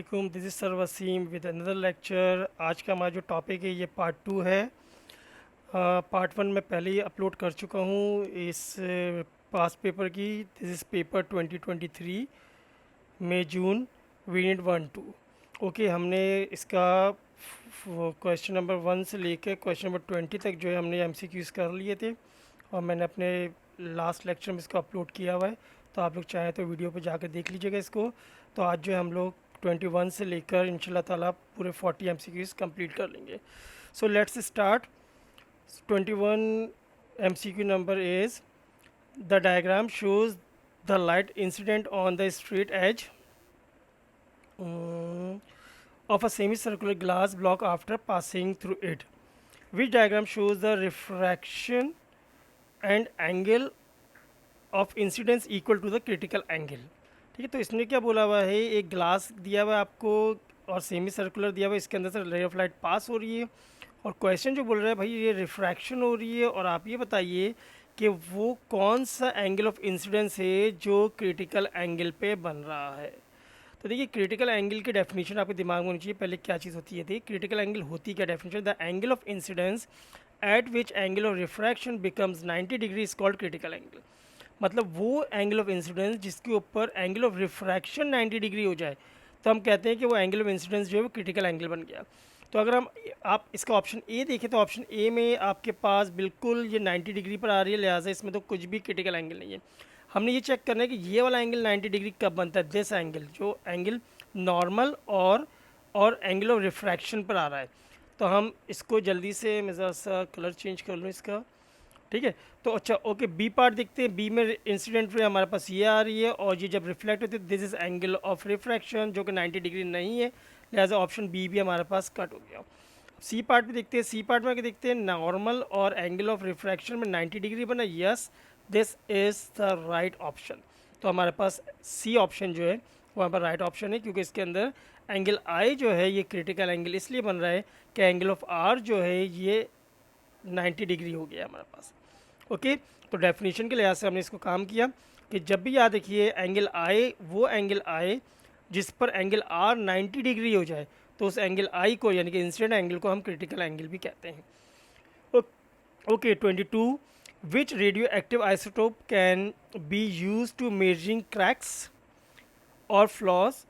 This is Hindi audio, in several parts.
This is sir Wasim with another lecture. आज का हमारा जो टॉपिक है ये पार्ट 2 है। पार्ट 1 मैं पहले ही अपलोड कर चुका हूँ इस पास पेपर की। This is paper 2023 May June unit 1-2। Okay, हमने इसका क्वेश्चन नंबर 1 से लेकर क्वेश्चन नंबर 20 तक जो है हमने एमसीक्यूज़ कर लिए थे और मैंने अपने लास्ट लेक्चर में इसको अपलोड किया हुआ है। तो आप लोग चाहें तो वीडियो पर जाकर देख लीजिएगा इसको। तो आज जो है हम लोग 21 से लेकर इंशाल्लाह ताला पूरे 40 एमसीक्यूज़ कंप्लीट कर लेंगे। So let's start. 21 MCQ number is the diagram shows the light incident on the straight edge of a semicircular glass block after passing through it. Which diagram shows the refraction and angle of incidence equal to the critical angle? ठीक है, तो इसने क्या बोला हुआ है, एक ग्लास दिया हुआ है आपको और सेमी सर्कुलर दिया हुआ है, इसके अंदर से रे ऑफ लाइट पास हो रही है और क्वेश्चन जो बोल रहा है भाई ये रिफ्रैक्शन हो रही है और आप ये बताइए कि वो कौन सा एंगल ऑफ इंसिडेंस है जो क्रिटिकल एंगल पे बन रहा है। तो देखिए, क्रिटिकल एंगल की डेफिनेशन आपके दिमाग में होनी चाहिए। पहले क्या चीज़ होती है थी क्रिटिकल एंगल, होती क्या definition? The angle of incidence at which angle of refraction becomes 90 degree is called critical angle. मतलब वो एंगल ऑफ इंसिडेंस जिसके ऊपर एंगल ऑफ रिफ्रैक्शन 90 डिग्री हो जाए तो हम कहते हैं कि वो एंगल ऑफ इंसिडेंस जो है वो क्रिटिकल एंगल बन गया। तो अगर हम आप इसका ऑप्शन ए देखें तो ऑप्शन ए में आपके पास बिल्कुल ये 90 डिग्री पर आ रही है, लिहाजा इसमें तो कुछ भी क्रिटिकल एंगल नहीं है। हमने ये चेक करना है कि ये वाला एंगल 90 डिग्री कब बनता है। दिस एंगल, जो एंगल नॉर्मल और एंगल ऑफ रिफ्रैक्शन पर आ रहा है। तो हम इसको जल्दी से, मैं ज़रा सा कलर चेंज कर लूँ इसका, ठीक है। तो अच्छा ओके, बी पार्ट देखते हैं। बी में इंसिडेंट रे हमारे पास ये आ रही है और ये जब रिफ्लेक्ट होती है this is angle of refraction जो कि 90 डिग्री नहीं है, लिहाजा ऑप्शन बी भी हमारे पास कट हो गया। सी पार्ट भी देखते हैं। सी पार्ट में देखते हैं नॉर्मल और एंगल ऑफ रिफ्रैक्शन में 90 डिग्री बना, yes this is the right option. तो हमारे पास सी ऑप्शन जो है वो हमारे पास राइट ऑप्शन है, क्योंकि इसके अंदर एंगल आई जो है ये क्रिटिकल एंगल इसलिए बन रहा है कि एंगल ऑफ आर जो है ये 90 डिग्री हो गया हमारे पास। ओके, तो डेफिनेशन के लिहाज से हमने इसको काम किया कि जब भी याद रखिए एंगल आए, वो एंगल आए जिस पर एंगल आर 90 डिग्री हो जाए, तो उस एंगल आई को यानी कि इंसिडेंट एंगल को हम क्रिटिकल एंगल भी कहते हैं। Okay, 22 which radioactive isotope can be use to measuring cracks और फ्लॉज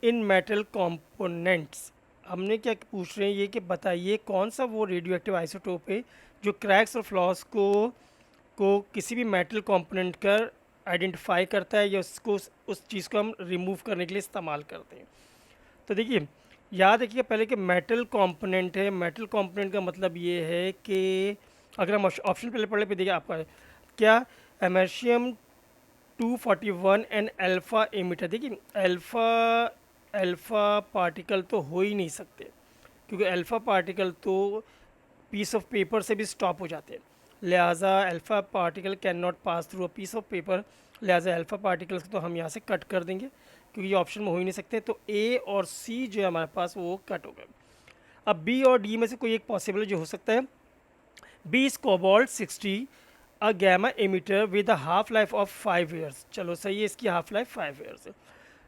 इन मेटल कंपोनेंट्स। हमने क्या पूछ रहे हैं ये कि बताइए कौन सा वो रेडियो एक्टिव आइसोटोप है जो क्रैक्स और फ्लॉज को किसी भी मेटल कंपोनेंट कर आइडेंटिफाई करता है या उसको उस चीज़ को हम रिमूव करने के लिए इस्तेमाल करते हैं। तो देखिए, याद रखिए पहले कि मेटल कंपोनेंट है। मेटल कंपोनेंट का मतलब ये है कि अगर हम ऑप्शन पहले पढ़ ले, देखिए आपका क्या, एमर्शियम 241 एंड अल्फ़ा एमिटर। देखिए अल्फ़ा पार्टिकल तो हो ही नहीं सकते, क्योंकि अल्फ़ा पार्टिकल तो पीस ऑफ पेपर से भी स्टॉप हो जाते हैं, लिहाजा alpha particle cannot pass through a piece of paper, लिहाजा अल्फ़ा पार्टिकल्स तो हम यहाँ से कट कर देंगे क्योंकि ये ऑप्शन में हो ही नहीं सकते। तो ए और सी जो है हमारे पास वो कट हो गए। अब बी और डी में से कोई एक पॉसिबल जो हो सकता है। B is cobalt 60 a gamma emitter with a half life of 5 years. चलो सही है, इसकी हाफ लाइफ 5 ईयर्स है।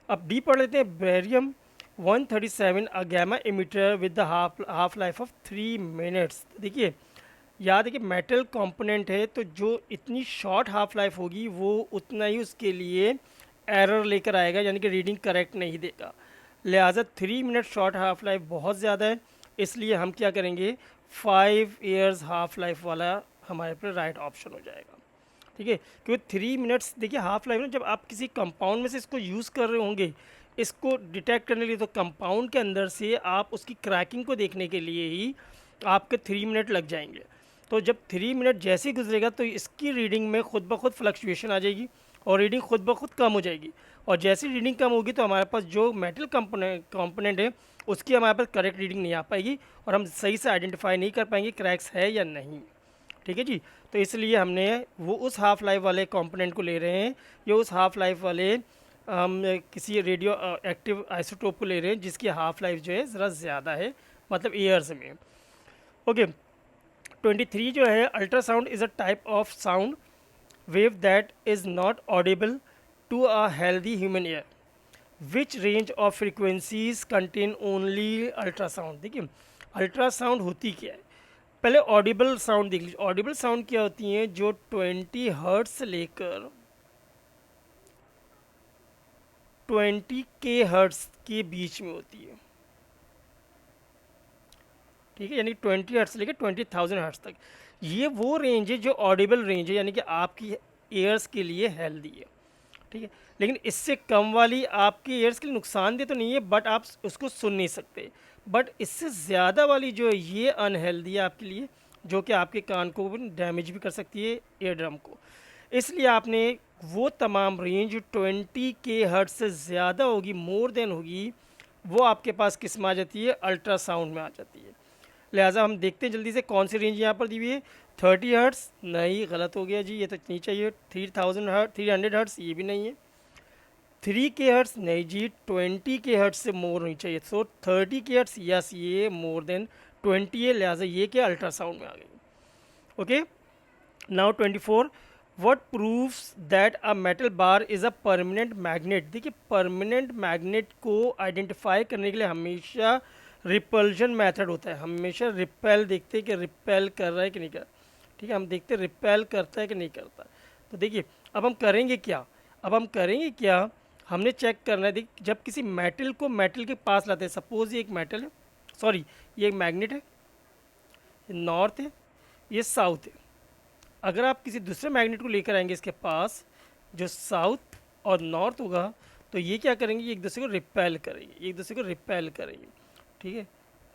अब डी पढ़ लेते हैं। Barium 137 a gamma emitter with the half life of 3 minutes. देखिए याद है कि मेटल कंपोनेंट है तो जो इतनी शॉर्ट हाफ लाइफ होगी वो उतना ही उसके लिए एरर लेकर आएगा, यानी कि रीडिंग करेक्ट नहीं देगा। लिहाजा 3 मिनट शॉर्ट हाफ लाइफ बहुत ज़्यादा है, इसलिए हम क्या करेंगे 5 ईयर्स हाफ लाइफ वाला हमारे पर राइट ऑप्शन हो जाएगा। ठीक है, क्योंकि 3 मिनट्स देखिए हाफ लाइफ ना, जब आप किसी कंपाउंड में से इसको यूज़ कर रहे होंगे इसको डिटेक्ट करने के लिए, तो कंपाउंड के अंदर से आप उसकी क्रैकिंग को देखने के लिए ही आपके 3 मिनट लग जाएंगे। तो जब 3 मिनट जैसे ही गुजरेगा तो इसकी रीडिंग में खुद ब खुद फ्लक्चुएशन आ जाएगी और रीडिंग खुद ब खुद कम हो जाएगी, और जैसी रीडिंग कम होगी तो हमारे पास जो मेटल कंपोनेंट है उसकी हमारे पास करेक्ट रीडिंग नहीं आ पाएगी और हम सही से आइडेंटिफाई नहीं कर पाएंगे क्रैक्स है या नहीं। ठीक है जी, तो इसलिए हमने वो उस हाफ लाइफ वाले कंपोनेंट को ले रहे हैं या उस हाफ लाइफ वाले हम किसी रेडियो एक्टिव आइसोटोप को ले रहे हैं जिसकी हाफ लाइफ जो है ज़रा ज़्यादा है, मतलब ईयर्स में। ओके, 23 जो है, ultrasound is a type of sound wave that is not audible to a healthy human ear which range of frequencies contain only ultrasound. देखिए अल्ट्रासाउंड होती क्या है, पहले ऑडिबल साउंड देख लीजिए। ऑडिबल साउंड क्या होती हैं, जो 20 हर्ट्ज से लेकर 20 के हर्ट्ज के बीच में होती है, ठीक है, यानी 20 हर्ट्ज से लेकर 20,000 हर्ट्ज तक। ये वो रेंज है जो ऑडिबल रेंज है, यानी कि आपकी एयर्स के लिए हेल्दी है, ठीक है। लेकिन इससे कम वाली आपके ईयर्स के लिए नुकसानदेह तो नहीं है, बट आप उसको सुन नहीं सकते। बट इससे ज़्यादा वाली जो है ये अनहेल्दी है आपके लिए, जो कि आपके कान को डैमेज भी कर सकती है, ईयर ड्रम को। इसलिए आपने वो तमाम रेंज 20 के हर्ट्ज से ज़्यादा होगी, मोर देन होगी, वो आपके पास किस में आ जाती है, अल्ट्रासाउंड में आ जाती है। लिहाजा हम देखते हैं जल्दी से कौन सी रेंज यहाँ पर दी हुई है। 30 हर्ट्स नहीं, गलत हो गया जी, ये तो नहीं चाहिए। 3000 हर्ट 300 हर्ट्स ये भी नहीं है। 3 के हर्ट्स नहीं जी, 20 के हर्ट्स से मोर नहीं चाहिए। सो 30 के हर्ट्स यस, ये मोर देन 20 है, लिहाजा ये क्या अल्ट्रासाउंड में आ गई। Okay, now 24, what proves that a metal bar is a permanent magnet. देखिए परमानेंट मैग्नेट को आइडेंटिफाई करने के लिए हमेशा रिपल्जन मेथड होता है। हमेशा रिपेल देखते हैं कि रिपेल कर रहा है कि नहीं कर रहा, ठीक है, हम देखते हैं रिपेल करता है कि नहीं करता। तो देखिए अब हम करेंगे क्या, हमने चेक करना है। देख, जब किसी मेटल को मेटल के पास लाते हैं, सपोज ये एक मेटल है, सॉरी ये एक मैग्नेट है, ये नॉर्थ है, ये साउथ है। अगर आप किसी दूसरे मैग्नेट को लेकर आएंगे इसके पास, जो साउथ और नॉर्थ होगा, तो ये क्या करेंगे, ये एक दूसरे को रिपेल करेंगे, ठीक है,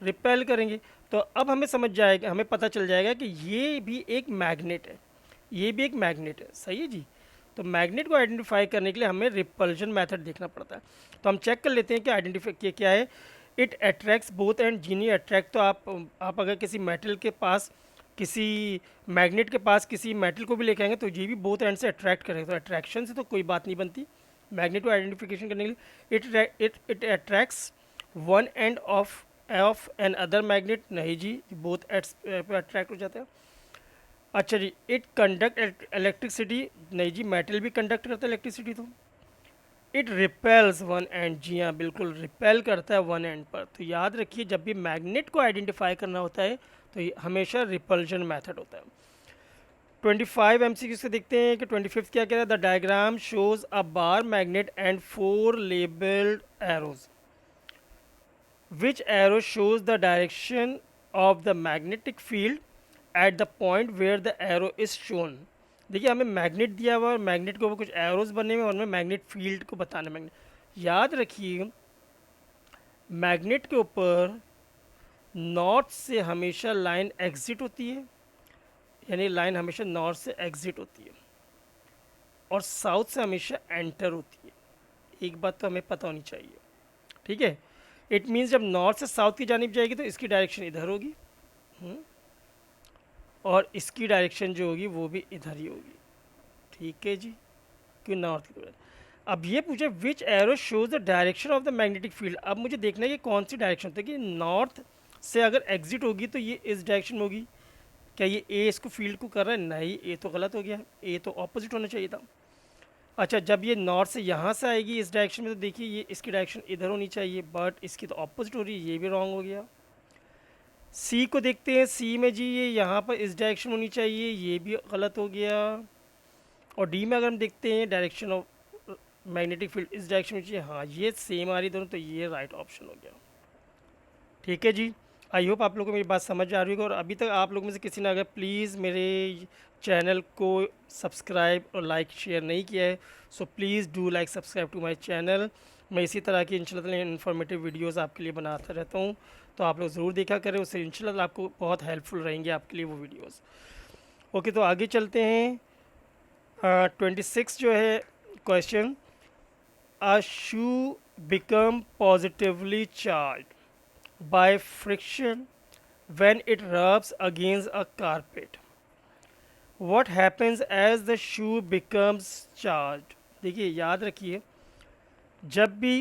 रिपेल करेंगे। तो अब हमें समझ जाएगा, हमें पता चल जाएगा कि ये भी एक मैग्नेट है, सही है जी। तो मैग्नेट को आइडेंटिफाई करने के लिए हमें रिपल्जन मेथड देखना पड़ता है। तो हम चेक कर लेते हैं कि आइडेंटिफाई क्या है। इट अट्रैक्ट्स बोथ एंड जीनी अट्रैक्ट। तो आप अगर किसी मेटल के पास, किसी मैग्नेट के पास किसी मेटल को भी लेके आएंगे तो ये भी बोथ एंड से अट्रैक्ट करेगा। तो अट्रैक्शन से तो कोई बात नहीं बनती मैग्नेट को आइडेंटिफिकेशन करने के लिए। It attracts one end of another magnet, नहीं जी, बोथ अट्रैक्ट हो जाता है। अच्छा जी, इट कंडक्ट इलेक्ट्रिसिटी, नहीं जी, मेटल भी कंडक्ट करता है इलेक्ट्रिसिटी। तो इट रिपेल्स वन एंड, जी हाँ बिल्कुल, रिपेल करता है वन एंड पर। तो याद रखिए जब भी मैग्नेट को आइडेंटिफाई करना होता है तो ये हमेशा रिपल्जन मेथड होता है। 25 MCQ से देखते हैं कि 25 क्या कह रहा है। The diagram shows a bar magnet and 4 labelled arrows, which arrow shows the direction of the magnetic field at the point where the arrow is shown. देखिए हमें मैग्नेट दिया हुआ और मैग्नेट के ऊपर कुछ एरोज बने हुए और हमें मैग्नेट फील्ड को बताना है। मैग्नेट याद रखिए, मैग्नेट के ऊपर नॉर्थ से हमेशा लाइन एग्जिट होती है, यानी लाइन हमेशा नॉर्थ से एग्जिट होती है, और साउथ से हमेशा एंटर होती है। एक बात तो हमें पता होनी चाहिए, ठीक है। इट मीन्स जब नॉर्थ से साउथ की जानिब जाएगी तो इसकी डायरेक्शन इधर होगी, और इसकी डायरेक्शन जो होगी वो भी इधर ही होगी, ठीक है जी, क्यों नॉर्थ की। अब ये पूछे which arrow shows the direction of the magnetic field. अब मुझे देखना है कि कौन सी डायरेक्शन होती है कि नॉर्थ से अगर एग्जिट होगी तो ये इस डायरेक्शन में होगी। क्या ये ए इसको फील्ड को कर रहा है, नहीं, ए तो गलत हो गया, ए तो ऑपोजिट होना चाहिए था। अच्छा, जब ये नॉर्थ से यहाँ से आएगी इस डायरेक्शन में तो देखिए ये इसकी डायरेक्शन इधर होनी चाहिए, बट इसकी तो ऑपोजिट हो रही है, ये भी रॉन्ग हो गया। सी को देखते हैं, सी में जी ये यहाँ पर इस डायरेक्शन होनी चाहिए, ये भी गलत हो गया। और डी में अगर हम देखते हैं डायरेक्शन ऑफ मैग्नेटिक फील्ड इस डायरेक्शन में चाहिए, हाँ ये सेम आ रही दोनों, तो ये राइट ऑप्शन हो गया, ठीक है जी। आई होप आप लोगों को मेरी बात समझ आ रही होगी। और अभी तक आप लोगों में से किसी ने अगर प्लीज़ मेरे चैनल को सब्सक्राइब और लाइक शेयर नहीं किया है, so please do like subscribe to my channel. मैं इसी तरह की इंशाल्लाह इन्फॉर्मेटिव वीडियोस आपके लिए बनाता रहता हूँ, तो आप लोग ज़रूर देखा करें, उससे इंशाल्लाह आपको बहुत हेल्पफुल रहेंगे आपके लिए वो वीडियोस। ओके, तो आगे चलते हैं। 26 जो है question, a shoe become positively charge by friction when it rubs against a carpet. What happens as the shoe becomes charged? देखिए याद रखिए, जब भी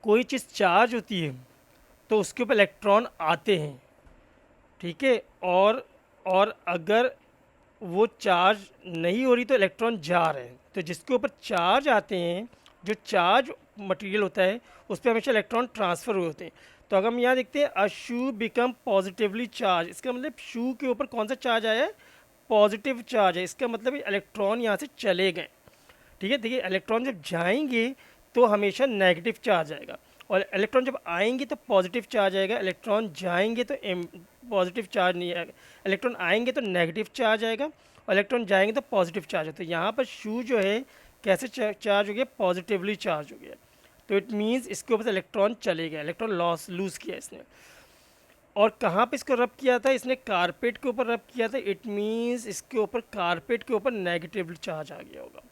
कोई चीज़ चार्ज होती है तो उसके ऊपर इलेक्ट्रॉन आते हैं, ठीक है, और अगर वो चार्ज नहीं हो रही तो इलेक्ट्रॉन जा रहे हैं। तो जिसके ऊपर चार्ज आते हैं, जो चार्ज मटेरियल होता है उस पर हमेशा इलेक्ट्रॉन ट्रांसफ़र हुए होते हैं। तो अगर हम यहाँ देखते हैं अ शू बिकम पॉजिटिवली चार्ज, इसका मतलब शू के ऊपर कौन सा चार्ज आया है, पॉजिटिव चार्ज है, इसका मतलब इलेक्ट्रॉन यहाँ से चले गए। ठीक है, देखिए इलेक्ट्रॉन जब जाएंगे तो हमेशा नेगेटिव चार्ज आएगा, और इलेक्ट्रॉन जब आएंगे तो पॉजिटिव चार्ज आएगा, इलेक्ट्रॉन जाएंगे तो पॉजिटिव चार्ज नहीं आएगा, इलेक्ट्रॉन आएंगे तो नेगेटिव चार्ज आएगा, और इलेक्ट्रॉन जाएंगे तो पॉजिटिव चार्ज है। तो यहाँ पर शू जो है कैसे चार्ज हो गया, पॉजिटिवली चार्ज हो गया। तो इट मीन्स इसके ऊपर से इलेक्ट्रॉन चले गए, इलेक्ट्रॉन लूज़ किया इसने। और कहाँ पे इसको रब किया था, इसने कारपेट के ऊपर रब किया था, इट मीन्स इसके ऊपर कारपेट के ऊपर नेगेटिव चार्ज आ गया होगा।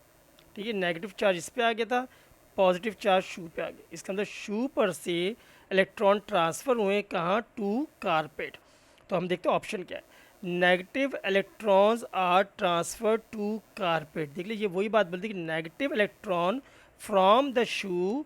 ठीक है, नेगेटिव चार्ज इस पे आ गया था, पॉजिटिव चार्ज शू पे आ गया। इसके अंदर शू पर से इलेक्ट्रॉन ट्रांसफ़र हुए कहाँ, टू कारपेट। तो हम देखते हैं ऑप्शन क्या है, negative electrons are transfer to carpet. देख लीजिए वही बात बोलती है कि negative electron from the shoe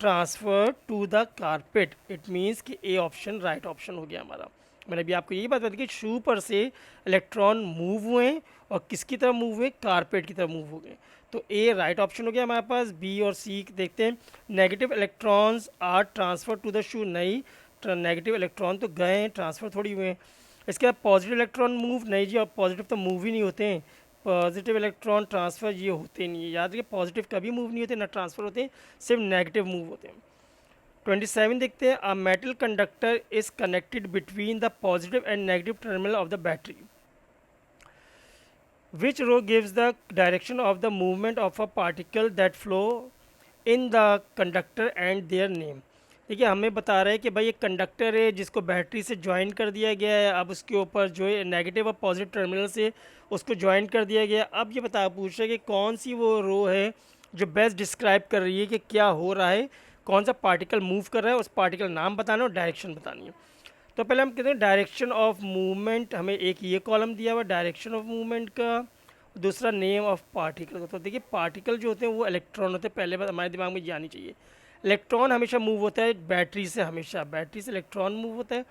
transfer to the carpet. It means कि ए ऑप्शन राइट ऑप्शन हो गया हमारा। मैंने अभी आपको यही बात बताई कि शू पर से इलेक्ट्रॉन मूव हुए और किसकी तरफ मूव हुए, कारपेट की तरफ मूव हो गए। तो ए राइट ऑप्शन हो गया हमारे पास। बी और सी देखते हैं, negative electrons are transfer to the shoe, नहीं नेगेटिव इलेक्ट्रॉन तो गए हैं, ट्रांसफ़र थोड़ी हुए हैं। इसके बाद पॉजिटिव इलेक्ट्रॉन मूव, नहीं जी, और पॉजिटिव तो मूव ही नहीं होते हैं, पॉजिटिव इलेक्ट्रॉन ट्रांसफ़र ये होते नहीं है, याद रखिए पॉजिटिव कभी मूव नहीं होते, ना ट्रांसफ़र होते हैं, सिर्फ नेगेटिव मूव होते हैं। 27 देखते हैं, a metal conductor is connected between the positive and negative terminal of the battery, which row gives the direction of the movement of a particle that flow in the conductor and their name। देखिए हमें बता रहा है कि भाई एक कंडक्टर है जिसको बैटरी से ज्वाइन कर दिया गया है, अब उसके ऊपर जो है नेगेटिव और पॉजिटिव टर्मिनल से उसको ज्वाइन कर दिया गया। अब ये पूछ रहे हैं कि कौन सी वो रो है जो बेस्ट डिस्क्राइब कर रही है कि क्या हो रहा है, कौन सा पार्टिकल मूव कर रहा है, उस पार्टिकल नाम बताना और डायरेक्शन बतानी है। तो पहले हम कहते हैं डायरेक्शन ऑफ मूवमेंट, हमें एक ये कॉलम दिया हुआ डायरेक्शन ऑफ मूवमेंट का, दूसरा नेम ऑफ पार्टिकल का। तो देखिए पार्टिकल जो होते हैं वो इलेक्ट्रॉन होते हैं, पहले बात हमारे दिमाग में जानी चाहिए। इलेक्ट्रॉन हमेशा मूव होता है बैटरी से, हमेशा बैटरी से इलेक्ट्रॉन मूव होता है।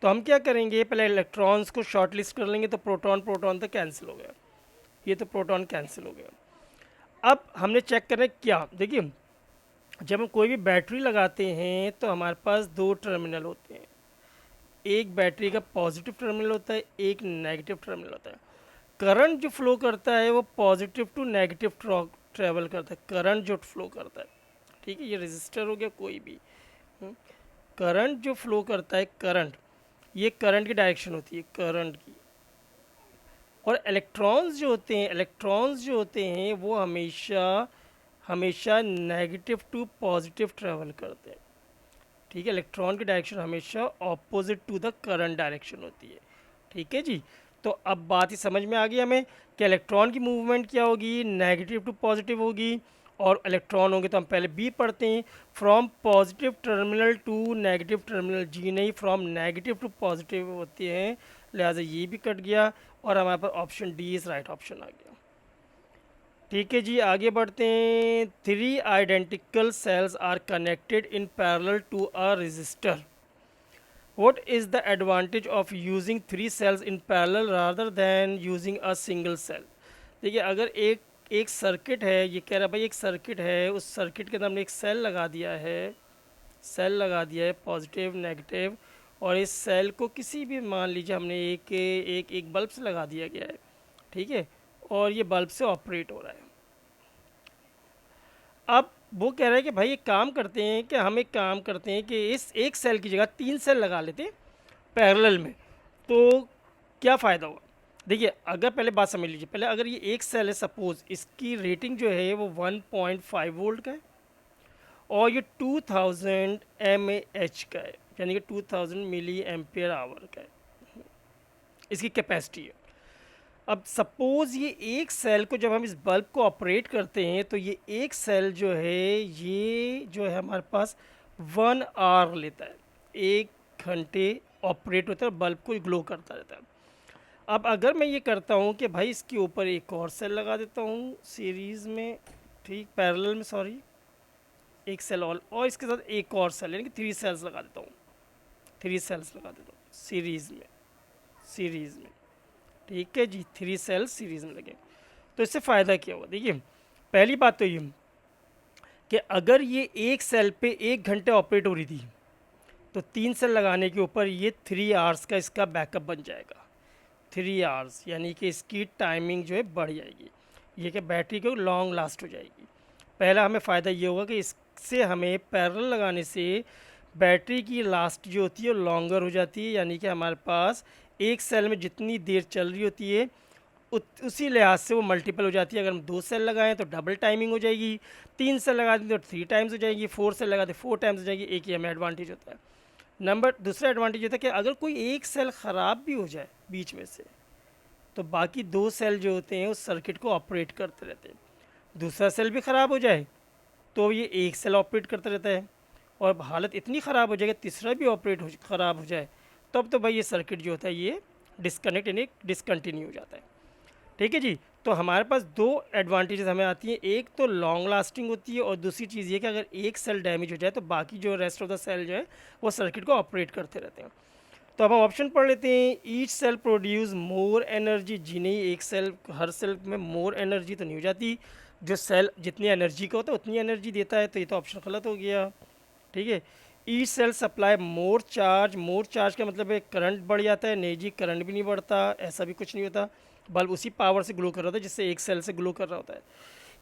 तो हम क्या करेंगे, पहले इलेक्ट्रॉन्स को शॉर्ट लिस्ट कर लेंगे। तो प्रोटॉन तो कैंसिल हो गया, ये तो प्रोटॉन कैंसिल हो गया। अब हमने चेक करना है क्या, देखिए जब हम कोई भी बैटरी लगाते हैं तो हमारे पास दो टर्मिनल होते हैं, एक बैटरी का पॉजिटिव टर्मिनल होता है, एक नेगेटिव टर्मिनल होता है। करंट जो फ्लो करता है वो पॉजिटिव टू नेगेटिव ट्रेवल करता है, करंट जो फ्लो करता है। ठीक है, ये रेजिस्टर हो गया कोई भी, करंट जो फ्लो करता है, करंट, ये करंट की डायरेक्शन होती है, करंट की। और इलेक्ट्रॉन्स जो होते हैं वो हमेशा नेगेटिव टू पॉजिटिव ट्रेवल करते हैं। ठीक है, इलेक्ट्रॉन की डायरेक्शन हमेशा opposite to the current direction होती है। ठीक है जी, तो अब बात ही समझ में आ गई हमें कि इलेक्ट्रॉन की मूवमेंट क्या होगी, नेगेटिव टू पॉजिटिव होगी, और इलेक्ट्रॉन होंगे तो हम पहले बी पढ़ते हैं, from positive terminal to negative terminal, जी नहीं, फ्रॉम नेगेटिव टू पॉजिटिव होते हैं, लिहाजा ये भी कट गया और हमारे पास option D is right option आ गया। ठीक है जी, आगे बढ़ते हैं। 3 identical cells are connected in parallel to a resistor, what is the advantage of using 3 cells in parallel rather than using a single cell। देखिए अगर एक सर्किट है, ये कह रहा है भाई एक सर्किट है, उस सर्किट के अंदर हमने एक सेल लगा दिया है पॉजिटिव नेगेटिव, और इस सेल को किसी भी, मान लीजिए हमने एक बल्ब से लगा दिया गया है। ठीक है, और ये बल्ब से ऑपरेट हो रहा है। अब वो कह रहा है कि भाई एक काम करते हैं कि इस एक सेल की जगह 3 सेल लगा लेते हैं पैरेलल में, तो क्या फ़ायदा होगा। देखिए अगर पहले बात समझ लीजिए, पहले अगर ये एक सेल है, सपोज़ इसकी रेटिंग जो है वो 1.5 वोल्ट का है और ये 2000 mAh का है, यानी कि 2000 मिली एम्पियर आवर का है, इसकी कैपेसिटी है। अब सपोज़ ये एक सेल को जब हम इस बल्ब को ऑपरेट करते हैं तो ये एक सेल जो है हमारे पास 1 आवर लेता है, 1 घंटे ऑपरेट होता है, बल्ब को ग्लो करता रहता है। अब अगर मैं ये करता हूँ कि भाई इसके ऊपर एक और सेल लगा देता हूँ सीरीज़ में, ठीक पैरेलल में, सॉरी, एक सेल और इसके साथ एक और सेल, यानी कि 3 सेल्स लगा देता हूँ, 3 सेल्स लगा देता हूँ सीरीज़ में। ठीक है जी, 3 सेल्स सीरीज़ में लगे, तो इससे फ़ायदा क्या होगा। देखिए पहली बात तो ये कि अगर ये एक सेल पे 1 घंटे ऑपरेट हो रही थी तो 3 सेल लगाने के ऊपर ये 3 आवर्स का इसका बैकअप बन जाएगा। 3 आवर्स यानी कि इसकी टाइमिंग जो है बढ़ जाएगी, ये कि बैटरी को लॉन्ग लास्ट हो जाएगी। पहला हमें फ़ायदा ये होगा कि इससे हमें पैरेलल लगाने से बैटरी की लास्ट जो होती है वो लॉन्गर हो जाती है, यानी कि हमारे पास एक सेल में जितनी देर चल रही होती है उसी लिहाज से वो मल्टीपल हो जाती है। अगर हम 2 सेल लगाएं तो डबल टाइमिंग हो जाएगी, 3 सेल लगा दें तो 3 टाइम्स हो जाएगी, 4 सेल लगा दें 4 टाइम्स हो जाएगी। एक ही हमें एडवांटेज होता है। दूसरा एडवांटेज होता है कि अगर कोई एक सेल ख़राब भी हो जाए बीच में से तो बाकी 2 सेल जो होते हैं उस सर्किट को ऑपरेट करते रहते हैं। दूसरा सेल भी ख़राब हो जाए तो ये एक सेल ऑपरेट करता रहता है, और हालत इतनी ख़राब हो जाएगी तीसरा भी ख़राब हो जाए तब तो भाई ये सर्किट जो होता है ये डिस्कनेक्ट यानी डिसकंटिन्यू हो जाता है। ठीक है जी। तो हमारे पास 2 एडवांटेजेस हमें आती हैं, एक तो लॉन्ग लास्टिंग होती है और दूसरी चीज़ ये कि अगर एक सेल डैमेज हो जाए तो बाकी जो रेस्ट ऑफ द सेल जो है वो सर्किट को ऑपरेट करते रहते हैं। तो अब हम ऑप्शन पढ़ लेते हैं। Each cell produce more energy. जी नहीं, एक सेल हर सेल में मोर एनर्जी तो नहीं हो जाती, जो सेल जितनी एनर्जी का होता है उतनी एनर्जी देता है, तो ये तो ऑप्शन गलत हो गया। ठीक है। Each cell supply more charge. More charge का मतलब है करंट बढ़ जाता है, नहीं जी करंट भी नहीं बढ़ता, ऐसा भी कुछ नहीं होता, बल्ब उसी पावर से ग्लो कर रहा होता है जिससे एक सेल से ग्लो कर रहा होता है।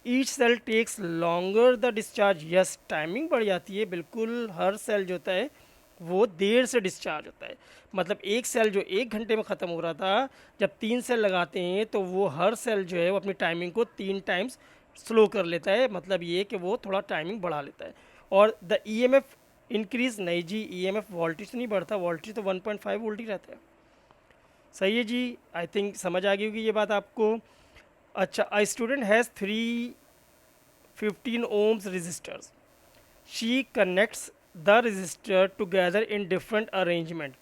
Each sale tax longer the discharge. Yes, timing बढ़ जाती है, बिल्कुल हर सेल जो होता है वो देर से डिस्चार्ज होता है। मतलब एक सेल जो 1 घंटे में ख़त्म हो रहा था, जब 3 सेल लगाते हैं तो वो हर सेल जो है वो अपनी टाइमिंग को 3 टाइम्स स्लो कर लेता है, मतलब ये कि वो थोड़ा टाइमिंग बढ़ा लेता है। और द ईएमएफ इंक्रीज, नहीं जी ईएमएफ वोल्टेज तो नहीं बढ़ता, वोल्टेज तो 1.5 वोल्ट ही रहता है। सही है जी, आई थिंक समझ आ गई होगी ये बात आपको। अच्छा, a student has 315 ohms resistors. She connects the resistor together in different arrangement.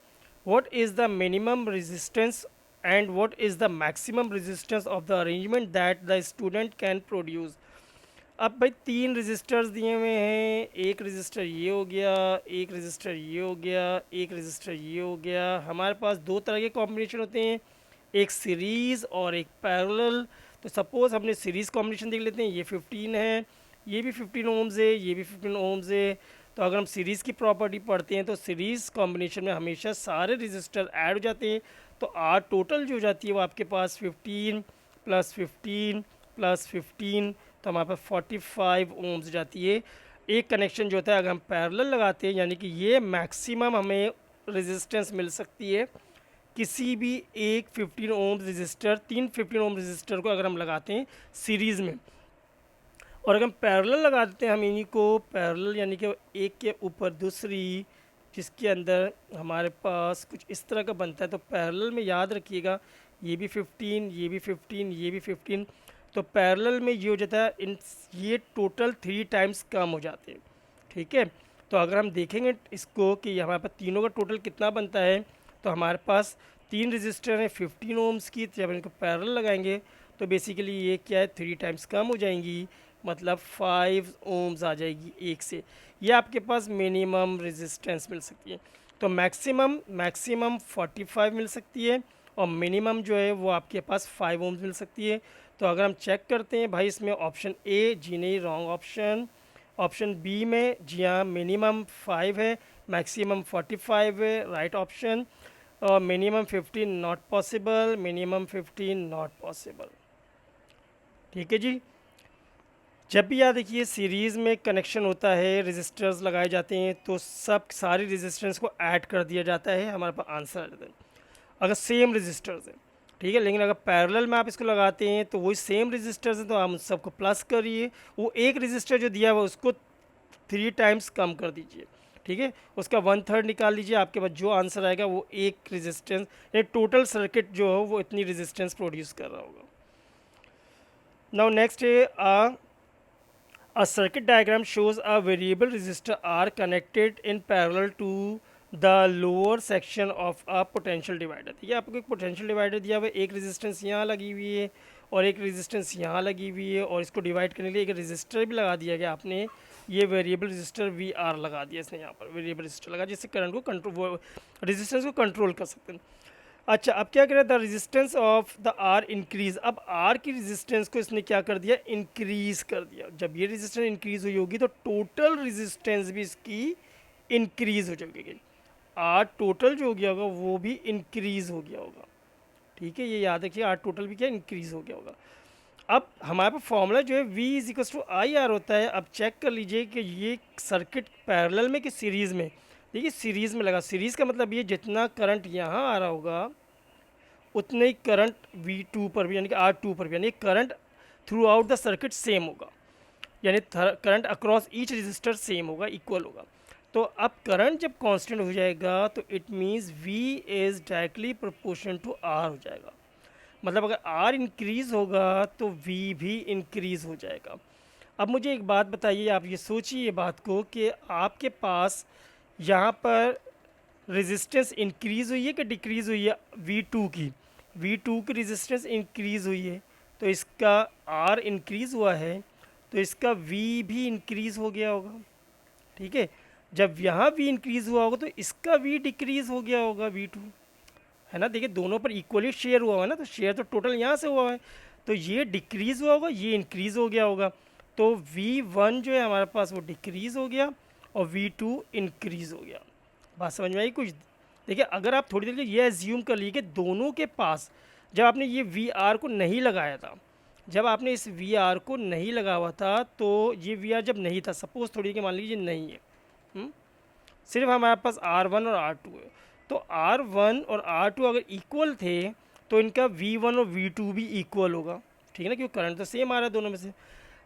What is the minimum resistance and what is the maximum resistance of the arrangement that the student can produce? अब भाई 3 रजिस्टर्स दिए हुए हैं, एक रजिस्टर ये हो गया, एक रजिस्टर ये हो गया, एक रजिस्टर ये हो गया। हमारे पास 2 तरह के कॉम्बिनेशन होते हैं, एक सीरीज़ और एक पैरेलल। तो सपोज़ हमने सीरीज़ कॉम्बिनेशन देख लेते हैं, ये 15 है, ये भी 15 ओम्स है, ये भी 15 ओम्स है। तो अगर हम सीरीज़ की प्रॉपर्टी पढ़ते हैं तो सीरीज़ कॉम्बिनेशन में हमेशा सारे रजिस्टर ऐड हो जाते हैं, तो आर टोटल जो हो जाती है वो आपके पास 15 + 15 + 15, तो हमारे पास 45 ओम्स जाती है। एक कनेक्शन जो होता है अगर हम पैरेलल लगाते हैं, यानी कि ये मैक्सिमम हमें रेजिस्टेंस मिल सकती है किसी भी एक 15 ओम रजिस्टर, 15 ओम रजिस्टर को अगर हम लगाते हैं सीरीज़ में, और अगर हम पैरेलल लगा देते हैं हम इन्हीं को पैरेलल यानी कि एक के ऊपर दूसरी, जिसके अंदर हमारे पास कुछ इस तरह का बनता है। तो पैरेलल में याद रखिएगा ये भी 15, ये भी 15, ये भी 15, तो पैरेलल में ये हो जाता है ये टोटल 3 टाइम्स कम हो जाते हैं। ठीक है। तो अगर हम देखेंगे इसको कि हमारे पास तीनों का टोटल कितना बनता है, तो हमारे पास 3 रजिस्टर हैं 15 ओम्स की, तो जब इनको पैरेलल लगाएंगे तो बेसिकली ये क्या है 3 टाइम्स कम हो जाएंगी, मतलब 5 ओम्स आ जाएगी एक से। ये आपके पास मिनिमम रेजिस्टेंस मिल सकती है। तो मैक्सिमम 45 मिल सकती है और मिनिमम जो है वो आपके पास 5 ओम्स मिल सकती है। तो अगर हम चेक करते हैं भाई इसमें ऑप्शन ए, जी नहीं रॉन्ग ऑप्शन। ऑप्शन बी में जी हाँ मिनिमम 5 है, मैक्सिमम 45 है, राइट ऑप्शन। और minimum 15 not possible, minimum 15 not possible. ठीक है जी। जब भी याद रखिए सीरीज़ में कनेक्शन होता है, रेजिस्टर्स लगाए जाते हैं, तो सब सारी रेजिस्टेंस को ऐड कर दिया जाता है, हमारे पास आंसर आ जाता है अगर सेम रेजिस्टर्स है। ठीक है। लेकिन अगर पैरेलल में आप इसको लगाते हैं तो वही सेम रेजिस्टर्स हैं, तो आप उन सबको प्लस करिए, वो एक रेजिस्टर जो दिया हुआ उसको 3 टाइम्स कम कर दीजिए। ठीक है। उसका 1/3 निकाल लीजिए, आपके पास जो आंसर आएगा वो एक रेजिस्टेंस यानी टोटल सर्किट जो हो वो इतनी रेजिस्टेंस प्रोड्यूस कर रहा होगा। नाउ नेक्स्ट है a circuit diagram shows a variable resistor R connected in parallel to the lower section of a potential divider। ठीक है, आपको एक पोटेंशियल डिवाइडर दिया हुआ है, एक रेजिस्टेंस यहाँ लगी हुई है और एक रेजिस्टेंस यहाँ लगी हुई है, और इसको डिवाइड करने के लिए एक रेजिस्टर भी लगा दिया गया आपने, ये वेरिएबल रेजिस्टर वी आर लगा दिया इसने यहाँ पर, वेरिएबल रेजिस्टर लगा जिससे करंट को कंट्रोल रेजिस्टेंस को कंट्रोल कर सकते हैं। अच्छा, अब क्या करें, the resistance of the R increase. अब आर की रेजिस्टेंस को इसने क्या कर दिया, इंक्रीज कर दिया। जब ये रेजिस्टेंस इंक्रीज हुई होगी तो टोटल रेजिस्टेंस भी इसकी इंक्रीज हो जाएगी। आर टोटल जो हो गया होगा वो भी इंक्रीज हो गया होगा। ठीक है, ये याद रखिए, आर टोटल भी क्या इंक्रीज हो गया होगा। अब हमारे पास फॉर्मूला जो है V is equals to I R होता है। अब चेक कर लीजिए कि ये सर्किट पैरेलल में कि सीरीज़ में। देखिए सीरीज़ में लगा, सीरीज़ का मतलब ये जितना करंट यहाँ आ रहा होगा उतने ही करंट V2 पर भी, यानी कि R2 पर भी, यानी current throughout the circuit same होगा, यानी current across each resistor same होगा, इक्वल होगा। तो अब करंट जब कांस्टेंट हो जाएगा तो it means V is directly proportional to R हो जाएगा। मतलब अगर R इंक्रीज़ होगा तो V भी इंक्रीज़ हो जाएगा। अब मुझे एक बात बताइए, आप ये सोचिए ये बात को कि आपके पास यहाँ पर रेजिस्टेंस इंक्रीज़ हुई है कि डिक्रीज़ हुई है, V2 की। V2 की रेजिस्टेंस इंक्रीज़ हुई है तो इसका R इंक्रीज़ हुआ है तो इसका V भी इंक्रीज़ हो गया होगा। ठीक है, जब यहाँ V इंक्रीज़ हुआ होगा तो इसका V डिक्रीज़ हो गया होगा, V2, है ना। देखिए दोनों पर इक्वली शेयर हुआ है ना, तो शेयर तो टोटल यहाँ से हुआ है, तो ये डिक्रीज़ हुआ होगा, ये इंक्रीज़ हो गया होगा। तो V1 जो है हमारे पास वो डिक्रीज़ हो गया और V2 इंक्रीज़ हो गया। बात समझ में आई कुछ। देखिए अगर आप थोड़ी देर के लिए ये एज्यूम कर लीजिए कि दोनों के पास जब आपने ये VR को नहीं लगाया था, जब आपने इस VR को नहीं लगा हुआ था तो ये VR जब नहीं था, सपोज़ थोड़ी कि मान लीजिए नहीं है, सिर्फ हमारे पास R1 और R2 है, तो R1 और R2 अगर इक्वल थे तो इनका V1 और V2 भी इक्वल होगा। ठीक है ना, क्योंकि करंट तो सेम आ रहा है दोनों में से।